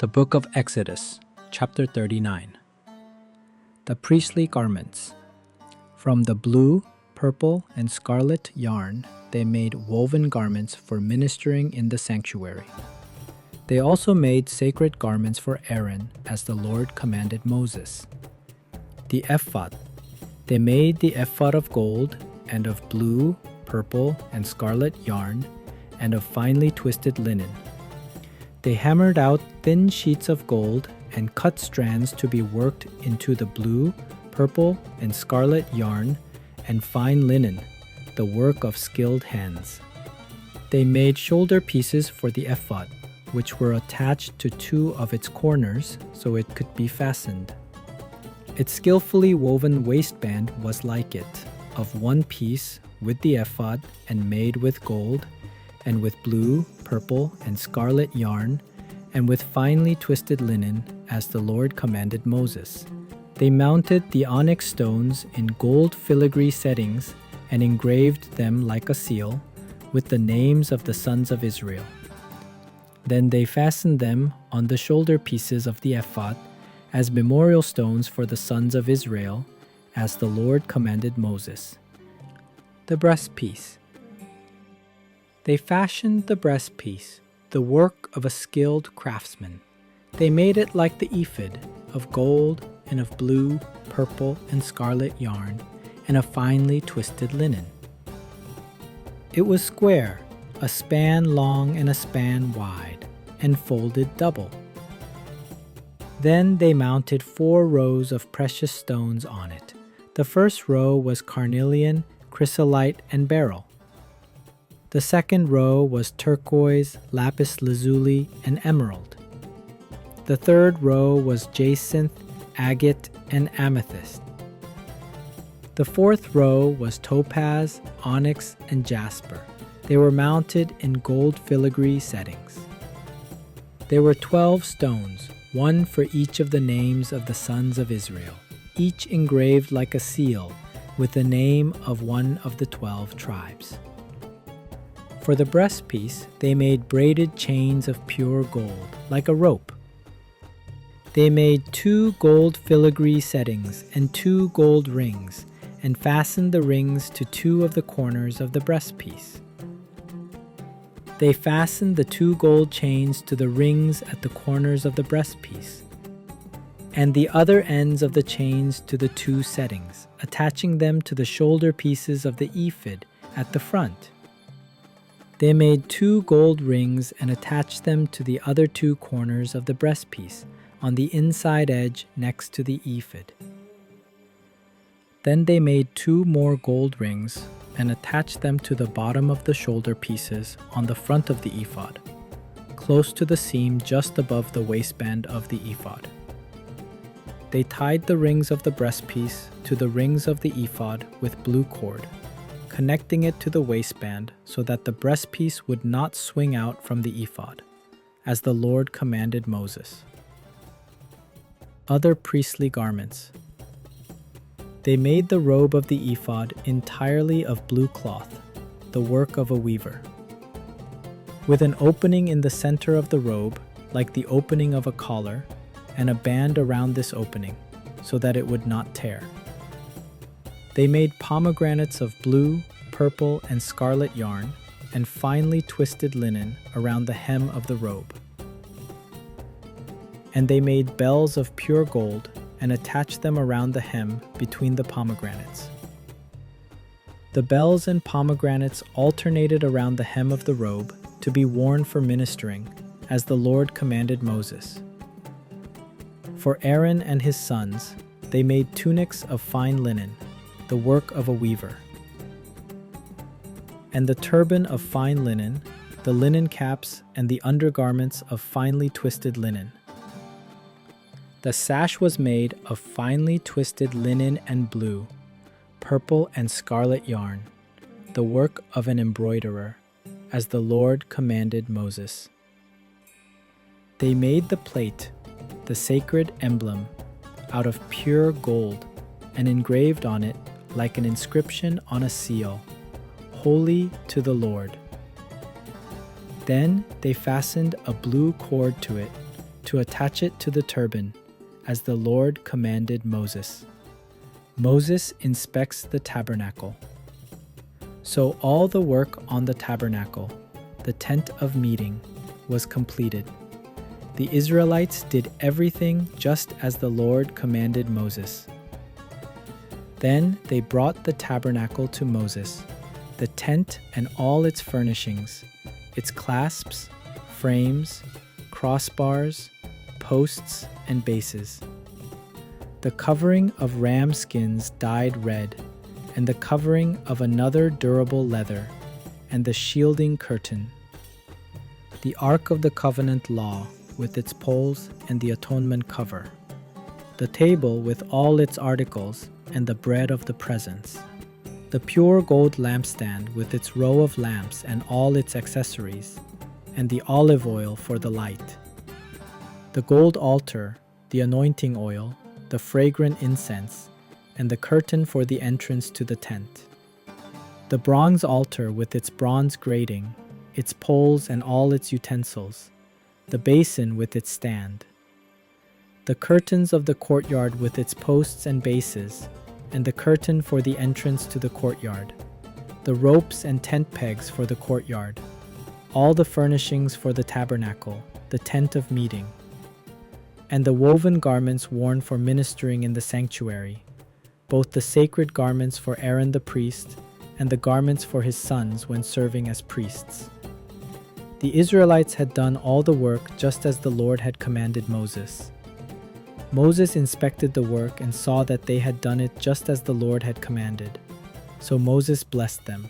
The Book of Exodus, chapter 39. The priestly garments. From the blue, purple, and scarlet yarn, they made woven garments for ministering in the sanctuary. They also made sacred garments for Aaron, as the Lord commanded Moses. The ephod. They made the ephod of gold, and of blue, purple, and scarlet yarn, and of finely twisted linen. They hammered out thin sheets of gold and cut strands to be worked into the blue, purple, and scarlet yarn and fine linen, the work of skilled hands. They made shoulder pieces for the ephod, which were attached to two of its corners so it could be fastened. Its skillfully woven waistband was like it, of one piece with the ephod and made with gold, and with blue, purple, and scarlet yarn, and with finely twisted linen, as the Lord commanded Moses. They mounted the onyx stones in gold filigree settings and engraved them like a seal, with the names of the sons of Israel. Then they fastened them on the shoulder pieces of the ephod as memorial stones for the sons of Israel, as the Lord commanded Moses. The breastpiece. They fashioned the breastpiece, the work of a skilled craftsman. They made it like the ephod, of gold and of blue, purple, and scarlet yarn, and of finely twisted linen. It was square, a span long and a span wide, and folded double. Then they mounted 4 rows of precious stones on it. The first row was carnelian, chrysolite, and beryl. The second row was turquoise, lapis lazuli, and emerald. The third row was jacinth, agate, and amethyst. The fourth row was topaz, onyx, and jasper. They were mounted in gold filigree settings. There were 12 stones, one for each of the names of the sons of Israel, each engraved like a seal, with the name of one of the 12 tribes. For the breastpiece, they made braided chains of pure gold, like a rope. They made 2 gold filigree settings and 2 gold rings, and fastened the rings to 2 of the corners of the breastpiece. They fastened the 2 gold chains to the rings at the corners of the breastpiece, and the other ends of the chains to the 2 settings, attaching them to the shoulder pieces of the ephod at the front. They made 2 gold rings and attached them to the other 2 corners of the breastpiece, on the inside edge next to the ephod. Then they made 2 more gold rings and attached them to the bottom of the shoulder pieces on the front of the ephod, close to the seam just above the waistband of the ephod. They tied the rings of the breastpiece to the rings of the ephod with blue cord, connecting it to the waistband so that the breastpiece would not swing out from the ephod, as the Lord commanded Moses. Other priestly garments. They made the robe of the ephod entirely of blue cloth, the work of a weaver, with an opening in the center of the robe, like the opening of a collar, and a band around this opening, so that it would not tear. They made pomegranates of blue, purple, and scarlet yarn, and finely twisted linen around the hem of the robe. And they made bells of pure gold, and attached them around the hem between the pomegranates. The bells and pomegranates alternated around the hem of the robe to be worn for ministering, as the Lord commanded Moses. For Aaron and his sons, they made tunics of fine linen, the work of a weaver, and the turban of fine linen, the linen caps, and the undergarments of finely twisted linen. The sash was made of finely twisted linen and blue, purple, and scarlet yarn, the work of an embroiderer, as the Lord commanded Moses. They made the plate, the sacred emblem, out of pure gold, and engraved on it, like an inscription on a seal, "Holy to the Lord." Then they fastened a blue cord to it to attach it to the turban, as the Lord commanded Moses. Moses inspects the tabernacle. So all the work on the tabernacle, the tent of meeting, was completed. The Israelites did everything just as the Lord commanded Moses. Then they brought the tabernacle to Moses, the tent and all its furnishings, its clasps, frames, crossbars, posts, and bases. The covering of ram skins dyed red, and the covering of another durable leather, and the shielding curtain. The Ark of the Covenant law with its poles and the atonement cover. The table with all its articles and the bread of the presence. The pure gold lampstand with its row of lamps and all its accessories, and the olive oil for the light. The gold altar, the anointing oil, the fragrant incense, and the curtain for the entrance to the tent. The bronze altar with its bronze grating, its poles and all its utensils, the basin with its stand. The curtains of the courtyard with its posts and bases, and the curtain for the entrance to the courtyard. The ropes and tent pegs for the courtyard. All the furnishings for the tabernacle, the tent of meeting. And the woven garments worn for ministering in the sanctuary, both the sacred garments for Aaron the priest and the garments for his sons when serving as priests. The Israelites had done all the work just as the Lord had commanded Moses. Moses inspected the work and saw that they had done it just as the Lord had commanded. So Moses blessed them.